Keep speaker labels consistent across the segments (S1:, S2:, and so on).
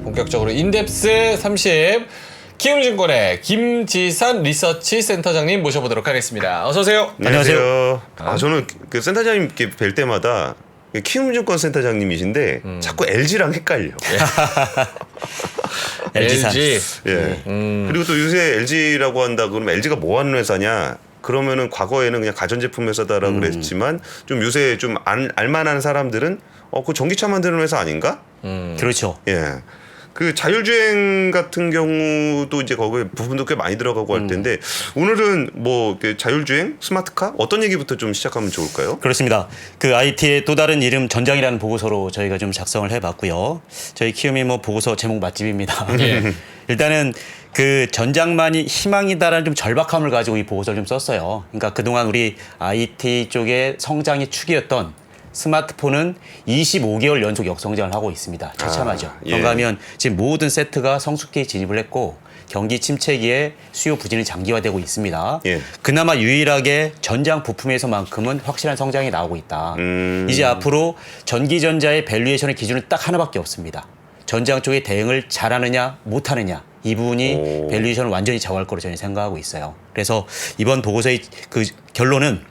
S1: 본격적으로 인덱스 30 키움증권의 김지산 리서치 센터장님 모셔보도록 하겠습니다. 어서 오세요.
S2: 안녕하세요. 저는 그 센터장님 뵐 때마다 키움증권 센터장님이신데 자꾸 LG랑 헷갈려.
S3: LG산.
S1: LG.
S2: 예. 그리고 또 요새 LG라고 한다 그러면 LG가 뭐 하는 회사냐? 그러면은 과거에는 그냥 가전제품 회사다라고 그랬지만 좀 요새 좀 알만한 사람들은 그 전기차 만드는 회사 아닌가?
S3: 그렇죠.
S2: 예. 그 자율주행 같은 경우도 이제 거기에 부분도 꽤 많이 들어가고 할 텐데 오늘은 뭐 자율주행, 스마트카 어떤 얘기부터 좀 시작하면 좋을까요?
S3: 그렇습니다. 그 IT의 또 다른 이름 전장이라는 보고서로 저희가 좀 작성을 해봤고요. 저희 키움이 뭐 보고서 제목 맛집입니다. 일단은 그 전장만이 희망이다라는 좀 절박함을 가지고 이 보고서를 좀 썼어요. 그러니까 그동안 우리 IT 쪽의 성장의 축이었던 스마트폰은 25개월 연속 역성장을 하고 있습니다. 처참하죠.
S2: 예.
S3: 그런가 하면 지금 모든 세트가 성숙기에 진입을 했고 경기 침체기에 수요 부진이 장기화되고 있습니다.
S2: 예.
S3: 그나마 유일하게 전장 부품에서만큼은 확실한 성장이 나오고 있다. 이제 앞으로 전기전자의 밸류에이션의 기준은 딱 하나밖에 없습니다. 전장 쪽의 대응을 잘하느냐 못하느냐 이 부분이 밸류에이션을 완전히 좌우할 거로 저는 생각하고 있어요. 그래서 이번 보고서의 그 결론은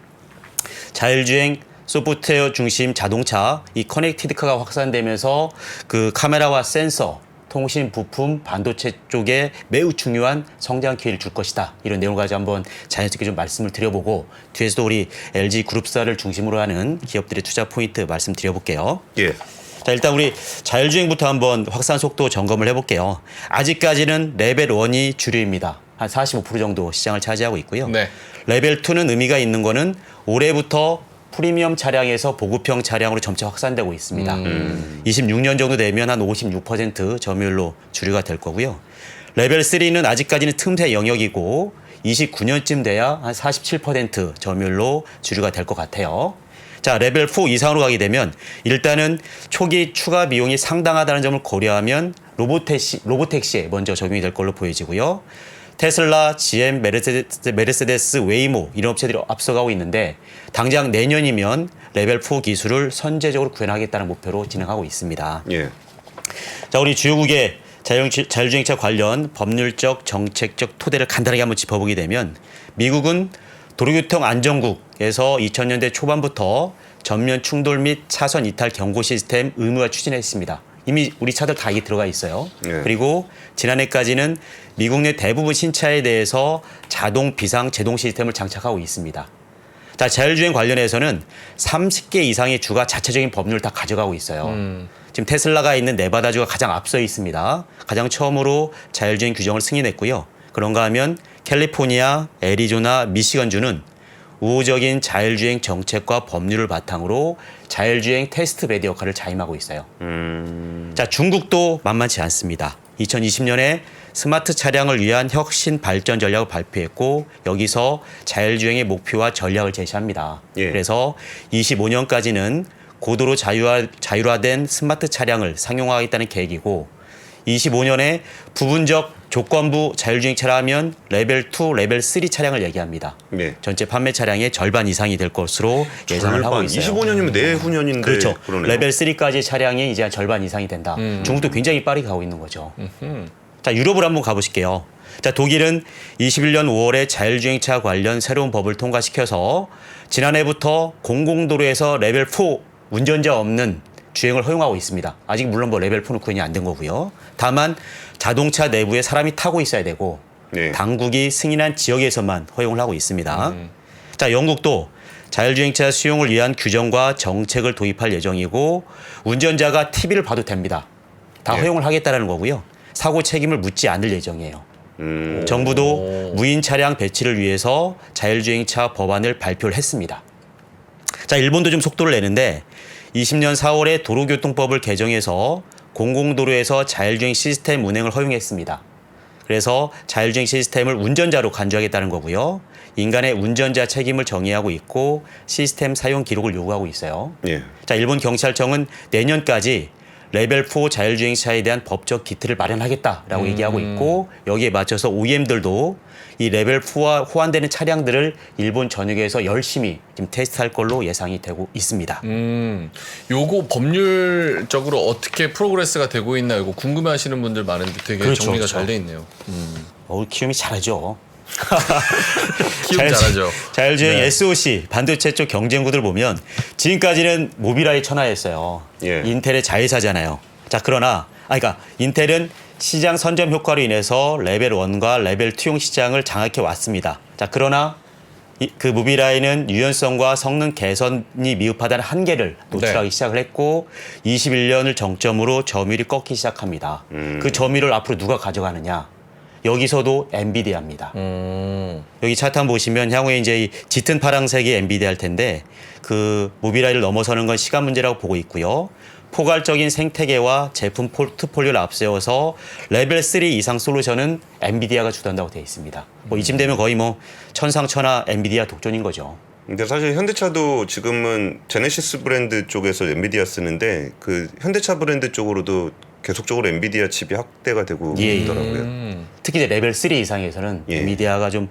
S3: 자율주행 소프트웨어 중심 자동차, 이 커넥티드카가 확산되면서 그 카메라와 센서, 통신 부품, 반도체 쪽에 매우 중요한 성장 기회를 줄 것이다. 이런 내용을 가지고 한번 자연스럽게 좀 말씀을 드려보고 뒤에서도 우리 LG 그룹사를 중심으로 하는 기업들의 투자 포인트 말씀드려볼게요.
S2: 예.
S3: 자, 일단 우리 자율주행부터 한번 확산 속도 점검을 해볼게요. 아직까지는 레벨 1이 주류입니다. 한 45% 정도 시장을 차지하고 있고요.
S1: 네.
S3: 레벨 2는 의미가 있는 거는 올해부터 프리미엄 차량에서 보급형 차량으로 점차 확산되고 있습니다. 26년 정도 되면 한 56% 점유율로 주류가 될 거고요. 레벨 3는 아직까지는 틈새 영역이고 29년쯤 돼야 한 47% 점유율로 주류가 될 것 같아요. 자, 레벨 4 이상으로 가게 되면 일단은 초기 추가 비용이 상당하다는 점을 고려하면 로보택시에 먼저 적용이 될 걸로 보여지고요. 테슬라, GM, 메르세데스, 웨이모 이런 업체들이 앞서가고 있는데 당장 내년이면 레벨 4 기술을 선제적으로 구현하겠다는 목표로 진행하고 있습니다.
S2: 예.
S3: 자, 우리 주요국의 자율주행차 관련 법률적, 정책적 토대를 간단하게 한번 짚어보게 되면 미국은 도로교통 안전국에서 2000년대 초반부터 전면 충돌 및 차선 이탈 경고 시스템 의무화 추진했습니다. 이미 우리 차들 다 이게 들어가 있어요.
S2: 예.
S3: 그리고 지난해까지는 미국 내 대부분 신차에 대해서 자동 비상 제동 시스템을 장착하고 있습니다. 자, 자율주행 관련해서는 30개 이상의 주가 자체적인 법률을 다 가져가고 있어요. 지금 테슬라가 있는 네바다주가 가장 앞서 있습니다. 가장 처음으로 자율주행 규정을 승인했고요. 그런가 하면 캘리포니아, 애리조나, 미시건주는 우호적인 자율주행 정책과 법률을 바탕으로 자율주행 테스트 베드 역할을 자임하고 있어요. 자, 중국도 만만치 않습니다. 2020년에 스마트 차량을 위한 혁신 발전 전략을 발표했고 여기서 자율주행의 목표와 전략을 제시합니다.
S2: 예.
S3: 그래서 25년까지는 고도로 자율화된 스마트 차량을 상용화하겠다는 계획이고 25년에 부분적 조건부 자율주행차라면 레벨 2, 레벨 3 차량을 얘기합니다.
S2: 네.
S3: 전체 판매 차량의 절반 이상이 될 것으로 예상을 하고 있어요.
S2: 25년이면 내후년인데
S3: 그렇죠.
S2: 그러네요.
S3: 레벨 3까지 차량이 이제 한 절반 이상이 된다. 중국도 굉장히 빠르게 가고 있는 거죠. 자, 유럽으로 한번 가보실게요. 자, 독일은 21년 5월에 자율주행차 관련 새로운 법을 통과시켜서 지난해부터 공공도로에서 레벨 4 운전자 없는 주행을 허용하고 있습니다. 아직 물론 뭐 레벨 4는 구현이 안 된 거고요. 다만 자동차 내부에 사람이 타고 있어야 되고
S2: 네.
S3: 당국이 승인한 지역에서만 허용을 하고 있습니다. 자, 영국도 자율주행차 수용을 위한 규정과 정책을 도입할 예정이고 운전자가 TV를 봐도 됩니다. 다
S2: 네.
S3: 허용을 하겠다는 거고요. 사고 책임을 묻지 않을 예정이에요. 정부도 무인 차량 배치를 위해서 자율주행차 법안을 발표를 했습니다. 자, 일본도 좀 속도를 내는데 20년 4월에 도로교통법을 개정해서 공공도로에서 자율주행 시스템 운행을 허용했습니다. 그래서 자율주행 시스템을 운전자로 간주하겠다는 거고요. 인간의 운전자 책임을 정의하고 있고 시스템 사용 기록을 요구하고 있어요.
S2: 예.
S3: 자, 일본 경찰청은 내년까지 레벨 4 자율주행차에 대한 법적 기틀을 마련하겠다라고 얘기하고 있고 여기에 맞춰서 OEM들도 이 레벨 4와 호환되는 차량들을 일본 전역에서 열심히 지금 테스트할 걸로 예상이 되고 있습니다.
S1: 요거 법률적으로 어떻게 프로그레스가 되고 있나 이거 궁금해하시는 분들 많은데 되게
S3: 그렇죠,
S1: 정리가
S3: 그렇죠.
S1: 잘 돼 있네요.
S3: 키움이 잘하죠.
S1: 키움 잘하죠.
S3: 자율주행
S1: 네.
S3: SoC 반도체 쪽 경쟁구들 보면 지금까지는 모빌아이 천하였어요.
S2: 예.
S3: 인텔의 자회사잖아요. 자 그러나 그러니까 인텔은 시장 선점 효과로 인해서 레벨 1과 레벨 2용 시장을 장악해 왔습니다. 자 그러나 그 모빌아이는 유연성과 성능 개선이 미흡하다는 한계를 노출하기
S1: 네.
S3: 시작을 했고 21년을 정점으로 점유율이 꺾이기 시작합니다. 그 점유율을 앞으로 누가 가져가느냐? 여기서도 엔비디아입니다. 여기 차트 한번 보시면 향후에 이제 이 짙은 파란색이 엔비디아일 텐데 그 모빌아이를 넘어서는 건 시간 문제라고 보고 있고요. 포괄적인 생태계와 제품 포트폴리오를 앞세워서 레벨 3 이상 솔루션은 엔비디아가 주도한다고 되어 있습니다. 뭐 이쯤 되면 거의 뭐 천상천하 엔비디아 독존인 거죠.
S2: 근데 사실 현대차도 지금은 제네시스 브랜드 쪽에서 엔비디아 쓰는데 그 현대차 브랜드 쪽으로도 계속적으로 엔비디아 칩이 확대가 되고
S3: 예, 예.
S2: 있더라고요.
S3: 특히 이제 레벨 3 이상에서는
S2: 예.
S3: 엔비디아가 좀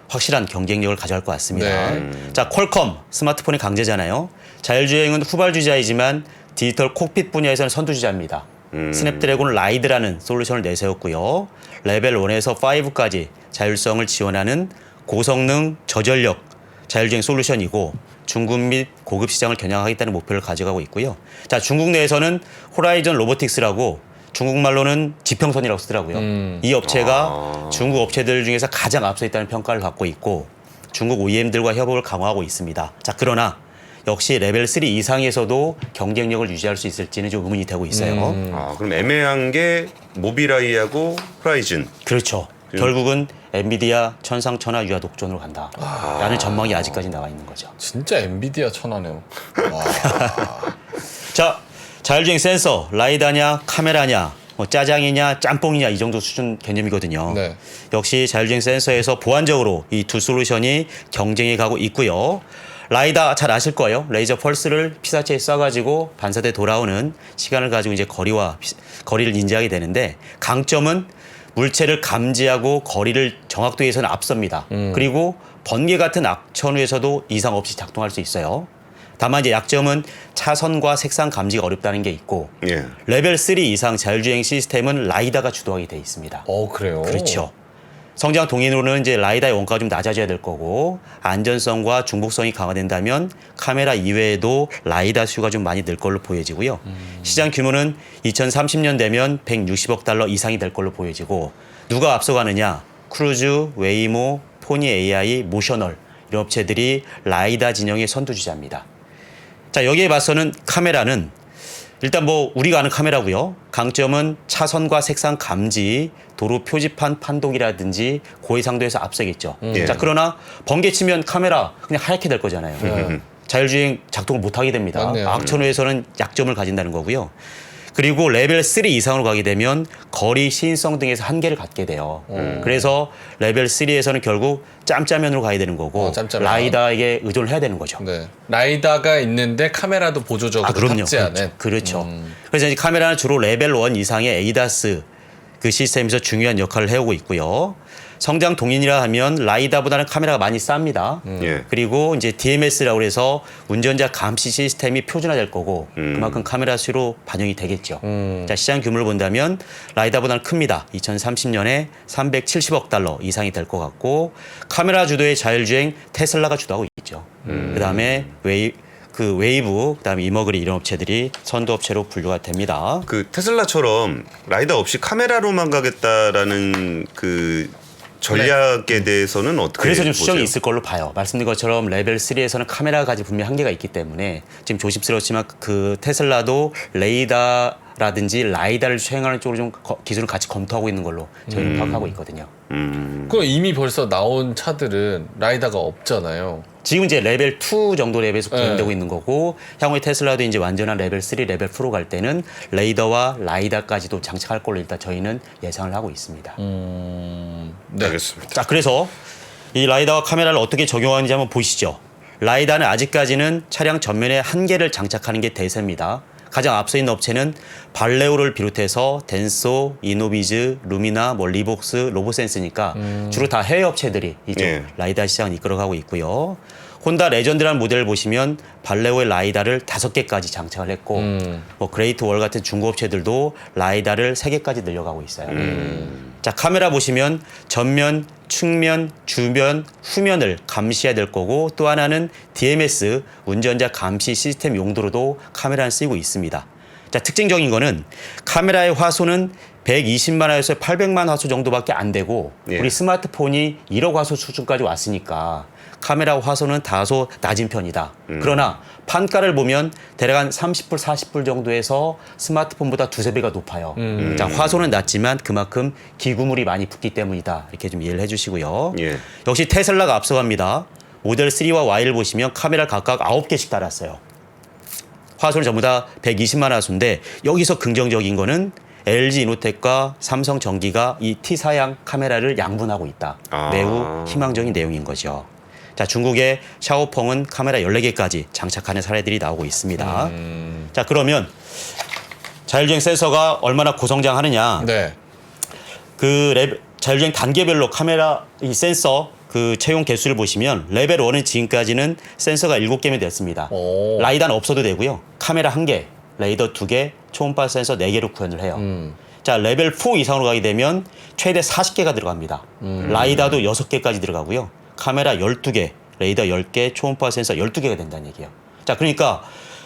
S3: 확실한 경쟁력을 가져갈 것 같습니다.
S1: 네.
S3: 자, 퀄컴 스마트폰의 강제잖아요. 자율주행은 후발주자이지만 디지털 콕핏 분야에서는 선두주자입니다. 스냅드래곤 라이드라는 솔루션을 내세웠고요. 레벨 1에서 5까지 자율성을 지원하는 고성능 저전력 자율주행 솔루션이고 중국 및 고급 시장을 겨냥하겠다는 목표를 가져가고 있고요. 자, 중국 내에서는 호라이즌 로보틱스라고 중국말로는 지평선이라고 쓰더라고요. 이 업체가 중국 업체들 중에서 가장 앞서 있다는 평가를 받고 있고 중국 OEM들과 협업을 강화하고 있습니다. 자, 그러나 역시 레벨 3 이상에서도 경쟁력을 유지할 수 있을지는 좀 의문이 되고 있어요.
S2: 아, 그럼 애매한 게 모빌아이하고 호라이즌.
S3: 그렇죠. 결국은 엔비디아 천상천하 유아 독존으로 간다라는 전망이 아직까지 나와 있는 거죠.
S1: 진짜 엔비디아 천하네요. 와.
S3: 자, 자율주행 센서, 라이다냐, 카메라냐, 뭐 짜장이냐, 짬뽕이냐 이 정도 수준 개념이거든요.
S1: 네.
S3: 역시 자율주행 센서에서 보완적으로 이 두 솔루션이 경쟁해 가고 있고요. 라이다 잘 아실 거예요. 레이저 펄스를 피사체에 쏴가지고 반사돼 돌아오는 시간을 가지고 이제 거리를 인지하게 되는데 강점은 물체를 감지하고 거리를 정확도에서는 앞섭니다. 그리고 번개 같은 악천후에서도 이상 없이 작동할 수 있어요. 다만 이제 약점은 차선과 색상 감지가 어렵다는 게 있고
S2: 예.
S3: 레벨 3 이상 자율주행 시스템은 라이다가 주도하게 돼 있습니다.
S1: 그래요?
S3: 그렇죠. 성장 동인으로는 이제 라이다의 원가가 좀 낮아져야 될 거고 안전성과 중복성이 강화된다면 카메라 이외에도 라이다 수요가 좀 많이 늘 걸로 보여지고요. 시장 규모는 2030년 되면 160억 달러 이상이 될 걸로 보여지고 누가 앞서가느냐? 크루즈, 웨이모, 포니 AI, 모셔널 이런 업체들이 라이다 진영의 선두주자입니다. 자, 여기에 맞서는 카메라는 일단 뭐 우리가 아는 카메라고요. 강점은 차선과 색상 감지, 도로 표지판 판독이라든지 고해상도에서 앞서겠죠.
S2: 예.
S3: 자, 그러나 번개 치면 카메라 그냥 하얗게 될 거잖아요. 자율주행 작동을 못 하게 됩니다.
S1: 맞네요.
S3: 악천후에서는 약점을 가진다는 거고요. 그리고 레벨 3 이상으로 가게 되면 거리 시인성 등에서 한계를 갖게 돼요. 그래서 레벨 3에서는 결국 짬짜면으로 가야 되는 거고
S1: 짬짜면.
S3: 라이다에게 의존을 해야 되는 거죠.
S1: 네. 라이다가 있는데 카메라도 보조적으로
S3: 그럼요.
S1: 탑재하는.
S3: 그렇죠. 그래서 이제 카메라는 주로 레벨 1 이상의 에이다스 그 시스템에서 중요한 역할을 해오고 있고요. 성장 동인이라 하면 라이다보다는 카메라가 많이 쌉니다.
S2: 예.
S3: 그리고 이제 DMS라고 해서 운전자 감시 시스템이 표준화될 거고 그만큼 카메라 수로 반영이 되겠죠. 자, 시장 규모를 본다면 라이다보다는 큽니다. 2030년에 370억 달러 이상이 될 것 같고 카메라 주도의 자율주행 테슬라가 주도하고 있죠. 그다음에 웨이브, 그다음에 이머그리 이런 업체들이 선두 업체로 분류가 됩니다.
S2: 그 테슬라처럼 라이다 없이 카메라로만 가겠다라는 그 전략에 대해서는 어떻게
S3: 그래서 좀
S2: 보세요?
S3: 수정이 있을 걸로 봐요. 말씀드린 것처럼 레벨 3에서는 카메라가 가진 분명 한계가 있기 때문에 지금 조심스럽지만 그 테슬라도 레이다라든지 라이다를 수행하는 쪽으로 좀 기술을 같이 검토하고 있는 걸로 저희는 파악하고 있거든요.
S1: 그럼 이미 벌써 나온 차들은 라이다가 없잖아요.
S3: 지금 이제 레벨 2 정도 레벨에서 구현되고
S1: 네.
S3: 있는 거고 향후에 테슬라도 이제 완전한 레벨 3, 레벨 4로 갈 때는 레이더와 라이다까지도 장착할 걸로 일단 저희는 예상을 하고 있습니다.
S1: 네.
S2: 알겠습니다.
S3: 자, 그래서 이 라이다와 카메라를 어떻게 적용하는지 한번 보시죠. 라이다는 아직까지는 차량 전면에 한 개를 장착하는 게 대세입니다. 가장 앞서 있는 업체는 발레오를 비롯해서 덴소, 이노비즈, 루미나, 뭐 리복스, 로보센스니까 주로 다 해외 업체들이 이쪽
S2: 예.
S3: 라이다 시장을 이끌어가고 있고요. 혼다 레전드라는 모델을 보시면 발레오의 라이다를 5개까지 장착을 했고 뭐 그레이트 월 같은 중고 업체들도 라이다를 3개까지 늘려가고 있어요. 자, 카메라 보시면 전면, 측면, 주변, 후면을 감시해야 될 거고 또 하나는 DMS 운전자 감시 시스템 용도로도 카메라는 쓰이고 있습니다. 자, 특징적인 거는 카메라의 화소는 120만 화소에서 800만 화소 정도밖에 안 되고
S2: 예.
S3: 우리 스마트폰이 1억 화소 수준까지 왔으니까 카메라 화소는 다소 낮은 편이다. 그러나 판가를 보면 대략 한 30불, 40불 정도에서 스마트폰보다 2~3배가 높아요. 자, 화소는 낮지만 그만큼 기구물이 많이 붙기 때문이다. 이렇게 좀 이해를 해주시고요.
S2: 예.
S3: 역시 테슬라가 앞서갑니다. 모델 3와 Y를 보시면 카메라를 각각 9개씩 달았어요. 화소는 전부 다 120만 화소인데 여기서 긍정적인 거는 LG 이노텍과 삼성 전기가 이 T사양 카메라를 양분하고 있다. 매우 희망적인 내용인 거죠. 자, 중국의 샤오펑은 카메라 14개까지 장착하는 사례들이 나오고 있습니다. 자, 그러면 자율주행 센서가 얼마나 고성장하느냐.
S1: 네.
S3: 자율주행 단계별로 카메라 이 센서 그 채용 개수를 보시면 레벨 1은 지금까지는 센서가 7개면 됐습니다.
S1: 오.
S3: 라이다는 없어도 되고요. 카메라 1개, 레이더 2개, 초음파 센서 4개로 구현을 해요. 자, 레벨 4 이상으로 가게 되면 최대 40개가 들어갑니다. 라이다도 6개까지 들어가고요. 카메라 12개, 레이더 10개, 초음파 센서 12개가 된다는 얘기예요. 자, 그러니까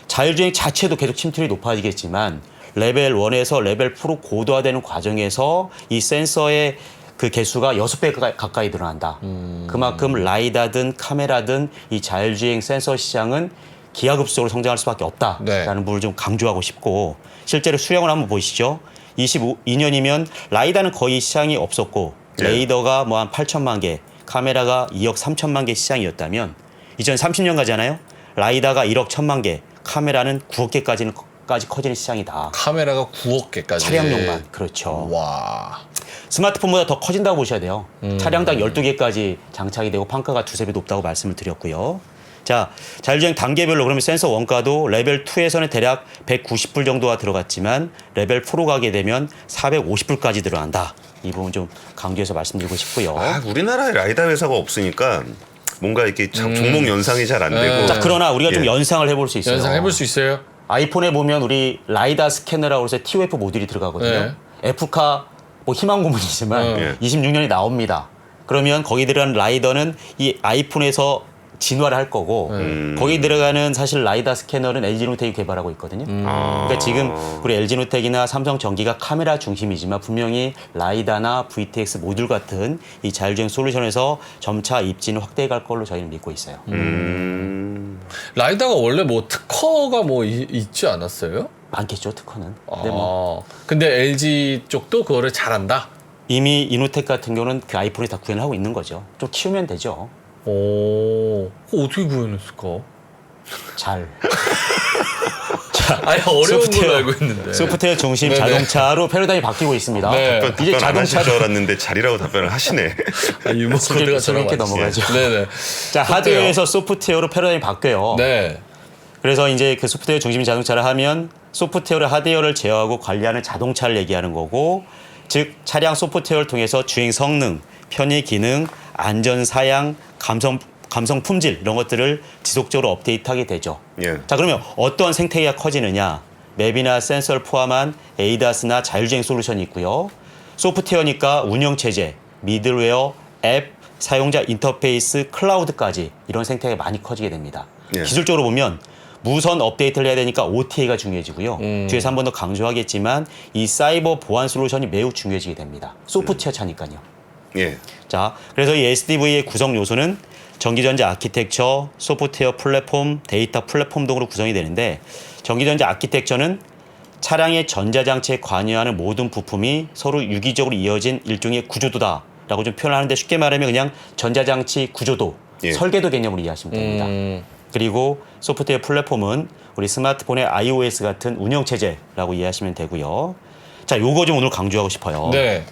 S3: 자율주행 자체도 계속 침투율이 높아지겠지만 레벨 1에서 레벨 4로 고도화되는 과정에서 이 센서의 그 개수가 6배 가까이 늘어난다. 그만큼 라이다든 카메라든 이 자율주행 센서 시장은 기하급수적으로 성장할 수밖에 없다라는
S1: 네.
S3: 부분을 좀 강조하고 싶고 실제로 수량을 한번 보시죠. 22년이면 라이다는 거의 시장이 없었고 레이더가 뭐 한 8천만 개, 카메라가 2억 3천만 개 시장이었다면 2030년 가잖아요. 라이다가 1억 1천만 개, 카메라는 9억 개까지 커지는 시장이다.
S1: 카메라가 9억 개까지.
S3: 차량용만. 그렇죠.
S1: 와.
S3: 스마트폰보다 더 커진다고 보셔야 돼요. 차량당 12개까지 장착이 되고 판가가 2~3배 높다고 말씀을 드렸고요. 자, 자율주행 단계별로 그러면 센서 원가도 레벨 2에서는 대략 190불 정도가 들어갔지만 레벨 4로 가게 되면 450불까지 들어간다. 이 부분 좀 강조해서 말씀드리고 싶고요.
S2: 우리나라에 라이다 회사가 없으니까 뭔가 이렇게 종목 연상이 잘 안 되고.
S3: 자, 그러나 우리가 좀
S2: 예.
S3: 연상을 해볼 수 있어요.
S1: 연상해볼 수 있어요?
S3: 아이폰에 보면 우리 라이다 스캐너라고 해서 TOF 모듈이 들어가거든요. F카 뭐 희망 고문이지만 26년이 나옵니다. 그러면 거기 들어간 라이더는 이 아이폰에서 진화를 할 거고 거기 들어가는 사실 라이다 스캐너는 LG노텍이 개발하고 있거든요. 그러니까 지금 우리 LG노텍이나 삼성전기가 카메라 중심이지만 분명히 라이다나 VTX 모듈 같은 이 자율주행 솔루션에서 점차 입지는 확대해 갈 걸로 저희는 믿고 있어요.
S1: 라이다가 원래 뭐 특허가 뭐 있지 않았어요?
S3: 많겠죠, 특허는. 근데 뭐
S1: 근데 LG 쪽도 그거를 잘한다?
S3: 이미 이노텍 같은 경우는 그 아이폰에 다 구현을 하고 있는 거죠. 좀 키우면 되죠.
S1: 오, 그거 어떻게 구현했을까?
S3: 잘.
S1: 아니, 어려운
S3: 소프트웨어,
S1: 걸로 알고 있는데.
S3: 소프트웨어 중심
S1: 네네.
S3: 자동차로 패러다임이 바뀌고 있습니다.
S1: 네.
S3: 이제
S2: 답변 안 하실 줄
S3: 자동차도
S2: 알았는데 잘이라고 답변을 하시네.
S1: 유머 코드가
S3: 즐겁게 넘어가죠.
S1: 네네.
S3: 자, 하드웨어에서 소프트웨어로 패러다임이 바뀌어요.
S1: 네.
S3: 그래서 이제 그 소프트웨어 중심 자동차를 하면 소프트웨어를 하드웨어를 제어하고 관리하는 자동차를 얘기하는 거고, 즉 차량 소프트웨어를 통해서 주행 성능, 편의 기능, 안전 사양, 감성 품질 이런 것들을 지속적으로 업데이트하게 되죠.
S2: 예.
S3: 자, 그러면 어떤 생태계가 커지느냐? 맵이나 센서를 포함한 ADAS나 자율주행 솔루션이 있고요. 소프트웨어니까 운영체제, 미들웨어, 앱, 사용자 인터페이스, 클라우드까지 이런 생태계가 많이 커지게 됩니다.
S2: 예.
S3: 기술적으로 보면 무선 업데이트를 해야 되니까 OTA가 중요해지고요. 뒤에서 한 번 더 강조하겠지만 이 사이버 보안 솔루션이 매우 중요해지게 됩니다. 소프트웨어 차니까요.
S2: 예.
S3: 자, 그래서 이 SDV의 구성 요소는 전기전자 아키텍처, 소프트웨어 플랫폼, 데이터 플랫폼 등으로 구성이 되는데, 전기전자 아키텍처는 차량의 전자장치에 관여하는 모든 부품이 서로 유기적으로 이어진 일종의 구조도다라고 좀 표현하는데, 쉽게 말하면 그냥 전자장치 구조도,
S2: 예.
S3: 설계도 개념으로 이해하시면 됩니다. 그리고 소프트웨어 플랫폼은 우리 스마트폰의 iOS 같은 운영체제라고 이해하시면 되고요. 자, 요거 좀 오늘 강조하고 싶어요.
S1: 네.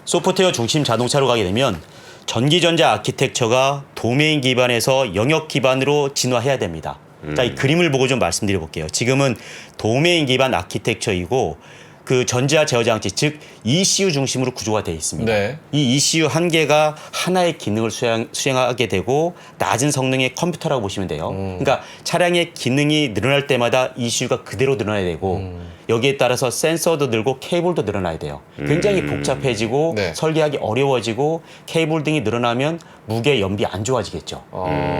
S3: 소프트웨어 중심 자동차로 가게 되면 전기전자 아키텍처가 도메인 기반에서 영역 기반으로 진화해야 됩니다. 자, 이 그림을 보고 좀 말씀드려 볼게요. 지금은 도메인 기반 아키텍처이고 그 전자 제어 장치, 즉 ECU 중심으로 구조가 되어 있습니다.
S1: 네.
S3: 이 ECU 한 개가 하나의 기능을 수행하게 되고 낮은 성능의 컴퓨터라고 보시면 돼요. 그러니까 차량의 기능이 늘어날 때마다 ECU가 그대로 늘어나야 되고 여기에 따라서 센서도 늘고 케이블도 늘어나야 돼요. 굉장히 복잡해지고
S1: 네.
S3: 설계하기 어려워지고 케이블 등이 늘어나면 무게 연비 안 좋아지겠죠.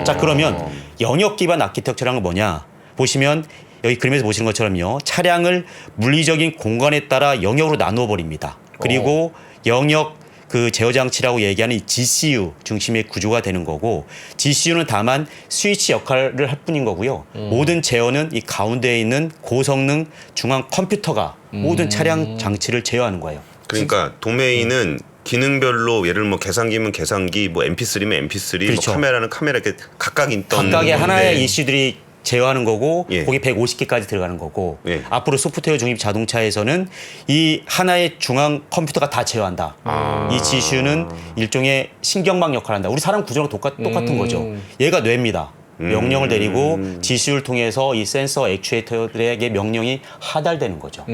S3: 자, 그러면 영역 기반 아키텍처라는 건 뭐냐? 보시면 여기 그림에서 보시는 것처럼요. 차량을 물리적인 공간에 따라 영역으로 나누어 버립니다. 그리고 영역 그 제어 장치라고 얘기하는 이 GCU 중심의 구조가 되는 거고 GCU는 다만 스위치 역할을 할 뿐인 거고요. 모든 제어는 이 가운데에 있는 고성능 중앙 컴퓨터가 모든 차량 장치를 제어하는 거예요.
S2: 그러니까 도메인은 기능별로 예를 뭐 계산기면 계산기, 뭐 MP3면 MP3,
S3: 그렇죠.
S2: 뭐 카메라는 카메라 이렇게 각각 있던
S3: 각각의
S2: 건데.
S3: 하나의 ECU들이 제어하는 거고
S2: 예.
S3: 거기 150개까지 들어가는 거고
S2: 예.
S3: 앞으로 소프트웨어 중립 자동차에서는 이 하나의 중앙 컴퓨터가 다 제어한다. 이 GCU는 일종의 신경망 역할을 한다. 우리 사람 구조랑 똑같은 거죠. 얘가 뇌입니다. 명령을 내리고 GCU를 통해서 이 센서 액추에이터들에게 명령이 하달되는 거죠.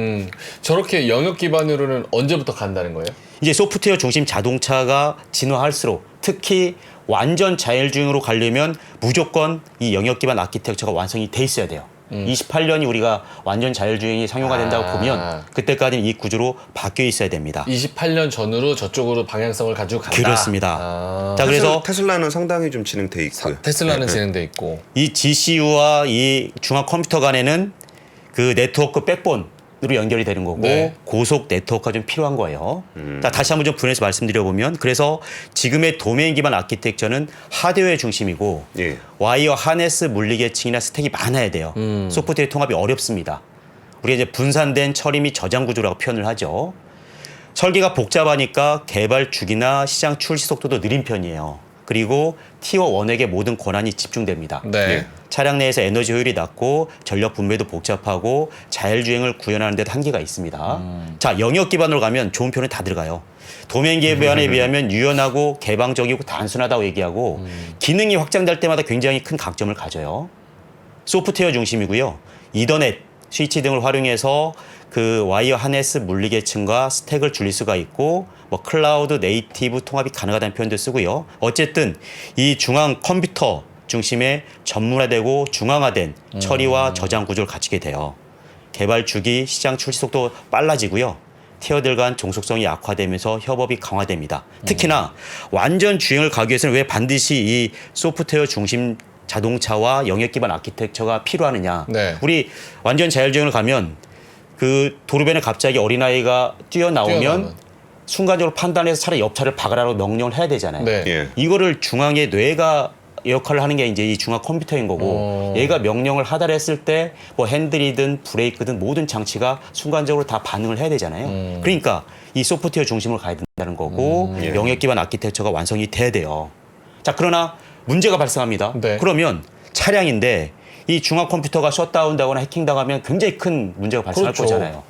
S1: 저렇게 영역 기반으로는 언제부터 간다는 거예요?
S3: 이제 소프트웨어 중심 자동차가 진화할수록 특히 완전 자율주행으로 가려면 무조건 이 영역 기반 아키텍처가 완성이 돼 있어야 돼요. 28년이 우리가 완전 자율주행이 상용화 된다고 보면 그때까지는 이 구조로 바뀌어 있어야 됩니다.
S1: 28년 전으로 저쪽으로 방향성을 가지고 간다.
S3: 그렇습니다. 자, 그래서
S2: 테슬라는 상당히 좀 진행돼 있고
S1: 테슬라는 진행돼 있고.
S3: 이 GCU와 이 중앙 컴퓨터 간에는 그 네트워크 백본으로 연결이 되는 거고
S1: 네.
S3: 고속 네트워크가 좀 필요한 거예요. 자, 다시 한번 좀 분해서 말씀드려보면 그래서 지금의 도메인 기반 아키텍처는 하드웨어 중심이고
S2: 예.
S3: 와이어 하네스 물리계층이나 스택이 많아야 돼요. 소프트웨어 통합이 어렵습니다. 우리가 이제 분산된 처리 및 저장 구조라고 표현을 하죠. 설계가 복잡하니까 개발 주기나 시장 출시 속도도 느린 편이에요. 그리고 티어 1에게 모든 권한이 집중됩니다.
S1: 네.
S3: 차량 내에서 에너지 효율이 낮고 전력 분배도 복잡하고 자율주행을 구현하는 데도 한계가 있습니다. 자, 영역 기반으로 가면 좋은 표현이 다 들어가요. 도메인 기반에 비하면 유연하고 개방적이고 단순하다고 얘기하고 기능이 확장될 때마다 굉장히 큰 강점을 가져요. 소프트웨어 중심이고요. 이더넷, 스위치 등을 활용해서 그 와이어 하네스 물리계층과 스택을 줄일 수가 있고 뭐 클라우드 네이티브 통합이 가능하다는 표현도 쓰고요. 어쨌든 이 중앙 컴퓨터 중심의 전문화되고 중앙화된 처리와 저장 구조를 갖추게 돼요. 개발 주기, 시장 출시 속도 빨라지고요. 티어들 간 종속성이 약화되면서 협업이 강화됩니다. 특히나 완전 주행을 가기 위해서는 왜 반드시 이 소프트웨어 중심 자동차와 영역 기반 아키텍처가 필요하느냐.
S1: 네.
S3: 우리 완전 자율주행을 가면 그 도로변에 갑자기 어린아이가 뛰어나오면 순간적으로 판단해서 차라리 옆차를 박으라고 명령을 해야 되잖아요.
S1: 네.
S2: 예.
S3: 이거를 중앙의 뇌가 역할을 하는 게 이제 이 중앙 컴퓨터인 거고 얘가 명령을 하달했을 때 뭐 핸들이든 브레이크든 모든 장치가 순간적으로 다 반응을 해야 되잖아요. 그러니까 이 소프트웨어 중심으로 가야 된다는 거고
S2: 예.
S3: 영역 기반 아키텍처가 완성이 돼야 돼요. 자, 그러나 문제가 발생합니다.
S1: 네.
S3: 그러면 차량인데 이 중앙 컴퓨터가 셧다운되거나 해킹당하면 굉장히 큰 문제가 발생할
S1: 그렇죠.
S3: 거잖아요.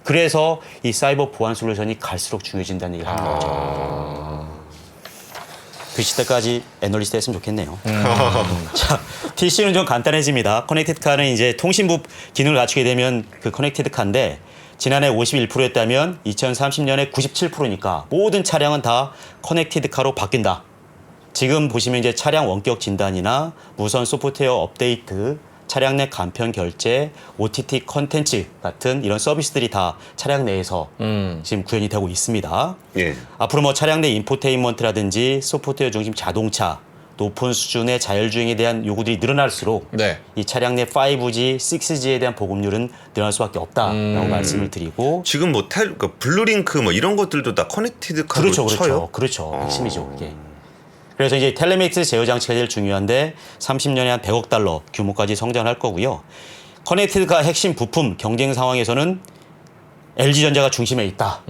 S3: 그래서 이 사이버 보안 솔루션이 갈수록 중요해진다는 얘기를 하는 거죠. 그 시대까지 애널리스트 했으면 좋겠네요. 자, TCU는 좀 간단해집니다. 커넥티드 카는 이제 통신부 기능을 갖추게 되면 그 커넥티드 카인데 지난해 51%였다면 2030년에 97%니까 모든 차량은 다 커넥티드 카로 바뀐다. 지금 보시면 이제 차량 원격 진단이나 무선 소프트웨어 업데이트, 차량 내 간편 결제, OTT 컨텐츠 같은 이런 서비스들이 다 차량 내에서 지금 구현이 되고 있습니다.
S2: 예.
S3: 앞으로 뭐 차량 내 인포테인먼트라든지 소프트웨어 중심 자동차, 높은 수준의 자율주행에 대한 요구들이 늘어날수록
S1: 네.
S3: 이 차량 내 5G, 6G에 대한 보급률은 늘어날 수밖에 없다라고 말씀을 드리고
S2: 지금 뭐 그러니까 블루링크 뭐 이런 것들도 다 커넥티드 카로
S3: 그렇죠, 그렇죠,
S2: 쳐요.
S3: 그렇죠. 핵심이죠, 이게. 그래서 이제 텔레메틱스 제어 장치가 제일 중요한데 30년에 한 100억 달러 규모까지 성장할 거고요. 커넥티드카 핵심 부품 경쟁 상황에서는 LG전자가 중심에 있다.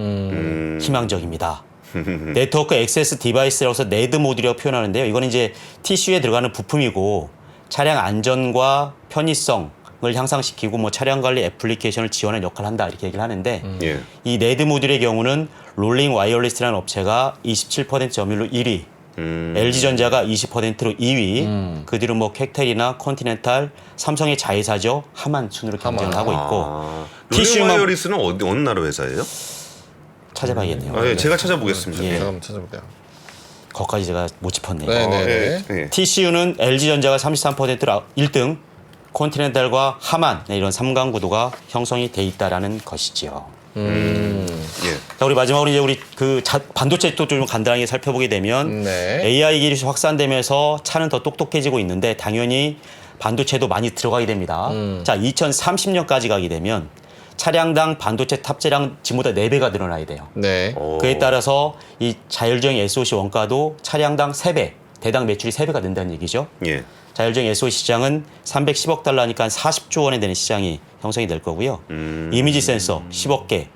S3: 희망적입니다. 네트워크 액세스 디바이스라고서 네드 모듈이라고 표현하는데요. 이건 이제 TCU에 들어가는 부품이고 차량 안전과 편의성을 향상시키고 뭐 차량 관리 애플리케이션을 지원하는 역할을 한다 이렇게 얘기를 하는데 이 네드 모듈의 경우는 롤링 와이어리스라는 업체가 27% 점유율로 1위, LG전자가 20%로 2위. 그 뒤로 뭐 캡텔이나 컨티넨탈, 삼성의 자회사죠. 하만 순으로 경쟁을 하고 있고. TCU만
S2: 롤링와이어리스는 어느 나라 회사예요?
S3: 찾아봐야겠네요.
S2: 예, 제가 찾아보겠습니다.
S3: 예.
S1: 제가 한번 찾아볼게요.
S3: 거기까지 제가 못 짚었네요.
S1: 네네네.
S2: 예.
S3: TCU는 LG전자가 33%로 1등, 컨티넨탈과 하만 이런 3강 구도가 형성이 돼 있다라는 것이지요.
S2: 예.
S3: 자, 우리 마지막으로 이제 우리 그 반도체 또 좀 간단하게 살펴보게 되면
S1: 네.
S3: AI 기술이 확산되면서 차는 더 똑똑해지고 있는데 당연히 반도체도 많이 들어가게 됩니다. 자, 2030년까지 가게 되면 차량당 반도체 탑재량 지금보다 4배가 늘어나야 돼요.
S1: 네.
S3: 그에 따라서 이 자율주행 SoC 원가도 차량당 3배, 대당 매출이 3배가 는다는 얘기죠.
S2: 예.
S3: 자율주행 SoC 시장은 310억 달러니까 40조 원에 되는 시장이 형성이 될 거고요. 이미지 센서 10억 개,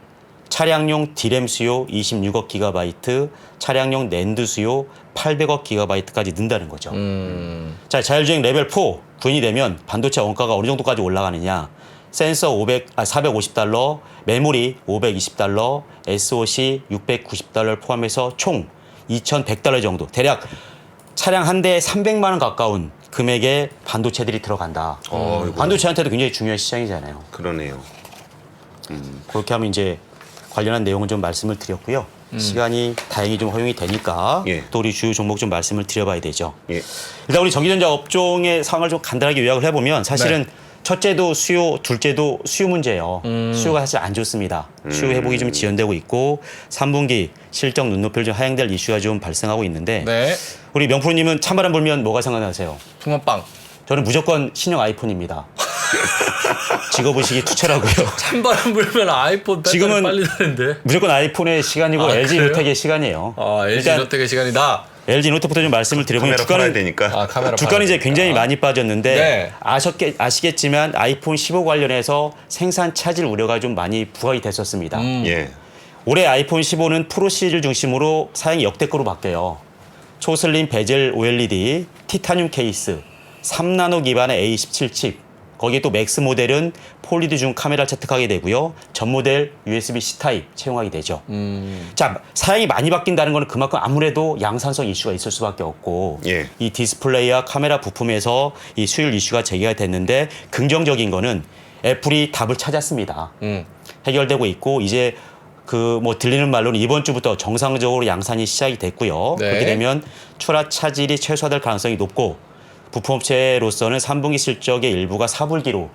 S3: 차량용 디램 수요 26억 기가바이트, 차량용 낸드 수요 800억 기가바이트까지 는다는 거죠. 자, 자율주행 레벨 4 구현이 되면 반도체 원가가 어느 정도까지 올라가느냐. 센서 450달러, 메모리 520달러, SoC 690달러를 포함해서 총 2,100달러 정도. 대략 차량 한 대에 300만 원 가까운 금액의 반도체들이 들어간다.
S2: 이거
S3: 반도체한테도 굉장히 중요한 시장이잖아요.
S2: 그러네요.
S3: 그렇게 하면 이제 관련한 내용은 좀 말씀을 드렸고요. 시간이 다행히 좀 허용이 되니까
S2: 예.
S3: 또 우리 주요 종목 좀 말씀을 드려봐야 되죠.
S2: 예.
S3: 일단 우리 전기전자 업종의 상황을 좀 간단하게 요약을 해보면 사실은 첫째도 수요, 둘째도 수요 문제예요. 수요가 사실 안 좋습니다. 수요 회복이 좀 지연되고 있고 3분기 실적 눈높이를 좀 하향될 이슈가 좀 발생하고 있는데
S1: 네.
S3: 우리 명프로님은 찬바람 불면 뭐가 생각나세요?
S1: 붕어빵.
S3: 저는 무조건 신형 아이폰입니다. 직업의식이 투철하고요.
S1: 찬바람 불면 아이폰 배터리
S3: 지금은
S1: 빨리 다는데.
S3: 무조건 아이폰의 시간이고
S1: 아,
S3: LG
S1: 그래요?
S3: 노텍의 시간이에요.
S1: LG
S3: 일단
S1: 롯데의 시간이다.
S3: LG 노텍부터 좀 말씀을 드려보면
S2: 카메라 팔아야
S3: 주가는
S2: 되니까.
S1: 카메라
S3: 주가는 이제 굉장히 많이 빠졌는데
S1: 네.
S3: 아시겠지만 아이폰 15 관련해서 생산 차질 우려가 좀 많이 부각이 됐었습니다.
S2: 예.
S3: 올해 아이폰 15는 프로 시리즈를 중심으로 사양이 역대급으로 바뀌어요. 초슬림 베젤 OLED, 티타늄 케이스, 3나노 기반의 A17 칩, 거기에 또 맥스 모델은 폴리드 중 카메라를 채택하게 되고요. 전 모델 USB-C 타입 채용하게 되죠. 자, 사양이 많이 바뀐다는 것은 그만큼 아무래도 양산성 이슈가 있을 수밖에 없고
S2: 예.
S3: 이 디스플레이와 카메라 부품에서 이 수율 이슈가 제기가 됐는데 긍정적인 거는 애플이 답을 찾았습니다. 해결되고 있고 이제 그 뭐 들리는 말로는 이번 주부터 정상적으로 양산이 시작이 됐고요.
S1: 네.
S3: 그렇게 되면 출하 차질이 최소화될 가능성이 높고 부품업체로서는 3분기 실적의 일부가 4분기로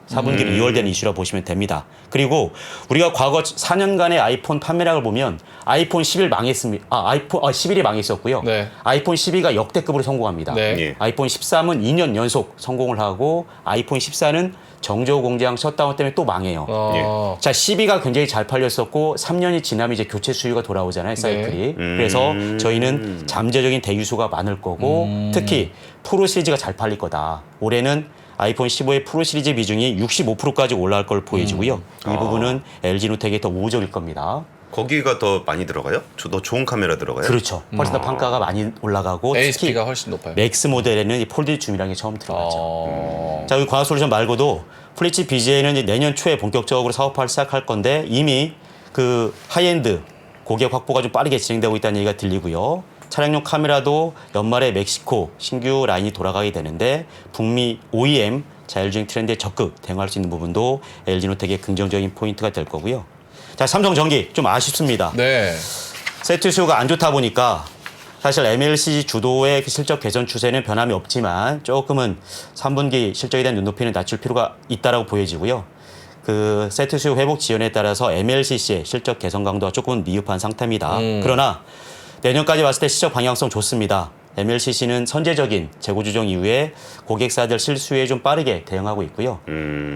S3: 이월되는 이슈라 보시면 됩니다. 그리고 우리가 과거 4년간의 아이폰 판매량을 보면 아이폰 11 망했습니다. 아이폰 11이 망했었고요.
S1: 네.
S3: 아이폰 12가 역대급으로 성공합니다.
S1: 네.
S2: 예.
S3: 아이폰 13은 2년 연속 성공을 하고 아이폰 14는 정조 공장 셧다운 때문에 또 망해요. 자, 12가 굉장히 잘 팔렸었고 3년이 지나면 이제 교체 수요가 돌아오잖아요, 사이클이. 그래서 저희는 잠재적인 대유수가 많을 거고 특히 프로 시리즈가 잘 팔릴 거다. 올해는 아이폰 15의 프로 시리즈 비중이 65%까지 올라갈 걸 보여지고요. 이 부분은 LG노텍이 더 우호적일 겁니다.
S2: 거기가 더 많이 들어가요? 더 좋은 카메라 들어가요?
S3: 그렇죠. 훨씬 더 판가가 많이 올라가고 특히
S1: ASP가 훨씬 높아요.
S3: 맥스 모델에는 이 폴드 줌이라는 게 처음 들어가죠. 자, 여기 광학솔루션 말고도 플리치 BGA는 이제 내년 초에 본격적으로 사업화를 시작할 건데 이미 그 하이엔드 고객 확보가 좀 빠르게 진행되고 있다는 얘기가 들리고요. 차량용 카메라도 연말에 멕시코 신규 라인이 돌아가게 되는데 북미 OEM 자율주행 트렌드에 적극 대응할 수 있는 부분도 LG노텍의 긍정적인 포인트가 될 거고요. 자, 삼성전기 좀 아쉽습니다.
S1: 네.
S3: 세트 수요가 안 좋다 보니까 사실 MLCC 주도의 그 실적 개선 추세는 변함이 없지만 조금은 3분기 실적에 대한 눈높이는 낮출 필요가 있다라고 보여지고요. 그 세트 수요 회복 지연에 따라서 MLCC의 실적 개선 강도가 조금은 미흡한 상태입니다. 그러나 내년까지 봤을 때 시적 방향성 좋습니다. MLCC는 선제적인 재고 조정 이후에 고객사들 실수에 좀 빠르게 대응하고 있고요.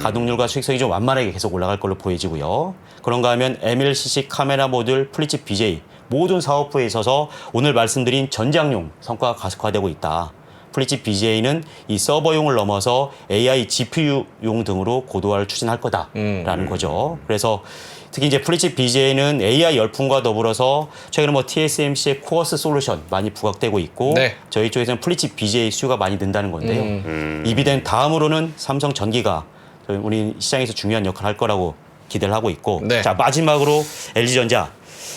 S3: 가동률과 수익성이 좀 완만하게 계속 올라갈 걸로 보여지고요. 그런가 하면 MLCC 카메라 모듈, 플리치 BJ 모든 사업부에 있어서 오늘 말씀드린 전장용 성과가 가속화되고 있다. 플리치 BJ는 이 서버용을 넘어서 AI GPU용 등으로 고도화를 추진할 거다라는 거죠. 그래서 특히 이제 플리치 BJ는 AI 열풍과 더불어서 최근에 뭐 TSMC의 코어스 솔루션 많이 부각되고 있고
S1: 네.
S3: 저희 쪽에서는 플리치 BJ 수요가 많이 는다는 건데요. 입이 된 다음으로는 삼성 전기가 우리 시장에서 중요한 역할을 할 거라고 기대를 하고 있고
S1: 네.
S3: 자, 마지막으로 LG전자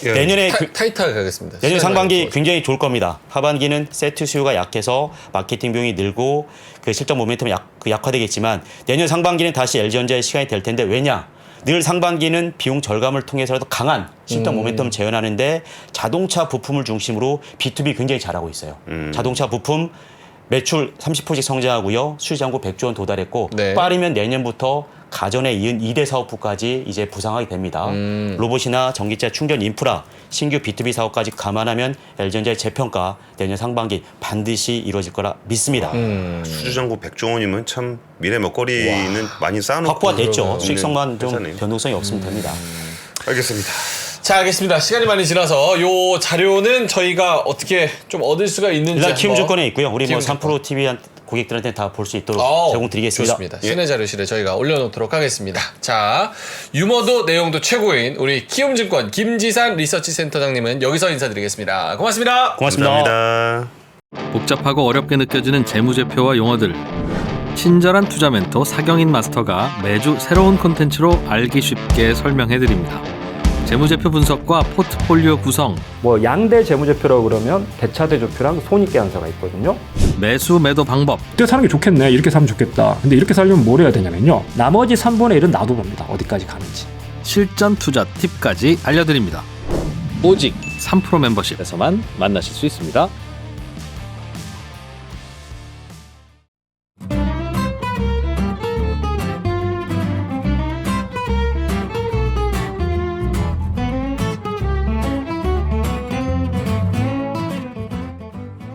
S2: 예.
S3: 내년에
S1: 타이트하게 가겠습니다.
S3: 내년
S1: 시간이
S3: 상반기
S1: 많이
S3: 굉장히 좋을 겁니다. 하반기는 세트 수요가 약해서 마케팅 비용이 늘고 그 실적 모멘텀이 약화되겠지만 내년 상반기는 다시 LG전자의 시간이 될 텐데 왜냐? 늘 상반기는 비용 절감을 통해서라도 강한 실적 모멘텀을 재현하는데 자동차 부품을 중심으로 B2B 굉장히 잘하고 있어요. 자동차 부품 매출 30%씩 성장하고요. 수주 잔고 100조 원 도달했고
S1: 네.
S3: 빠르면 내년부터 가전에 이은 2대 사업부까지 이제 부상하게 됩니다. 로봇이나 전기차 충전 인프라, 신규 B2B 사업까지 감안하면 LG전자의 재평가 내년 상반기 반드시 이루어질 거라 믿습니다.
S2: 수주잔고 100조 원이면 참 미래 먹거리는 많이 쌓아놓고
S3: 확보가 됐죠.
S2: 있는
S3: 수익성만 좀
S2: 회사네요.
S3: 변동성이 없으면 됩니다.
S2: 알겠습니다.
S1: 자, 알겠습니다. 시간이 많이 지나서 요 자료는 저희가 어떻게 좀 얻을 수가 있는지
S3: 일단
S1: 한번
S3: 키움증권에 있고요. 우리 뭐
S1: 키움증권.
S3: 3프로 TV 고객들한테 다 볼 수 있도록
S1: 아우,
S3: 제공드리겠습니다.
S1: 좋습니다. 시내 자료실에 저희가 올려놓도록 하겠습니다. 자, 유머도 내용도 최고인 우리 키움증권 김지산 리서치 센터장님은 여기서 인사드리겠습니다. 고맙습니다.
S3: 고맙습니다.
S2: 감사합니다.
S4: 복잡하고 어렵게 느껴지는 재무제표와 용어들. 친절한 투자 멘토 사경인 마스터가 매주 새로운 콘텐츠로 알기 쉽게 설명해드립니다. 재무제표 분석과 포트폴리오 구성,
S5: 뭐 양대 재무제표라고 그러면 대차대조표랑 손익계산서가 있거든요.
S4: 매수 매도 방법,
S6: 이때 사는 게 좋겠네. 이렇게 사면 좋겠다. 근데 이렇게 살려면 뭘 해야 되냐면요. 나머지 3분의 1은 놔둬봅니다. 어디까지 가는지.
S4: 실전 투자 팁까지 알려드립니다. 오직 3프로 멤버십에서만 만나실 수 있습니다.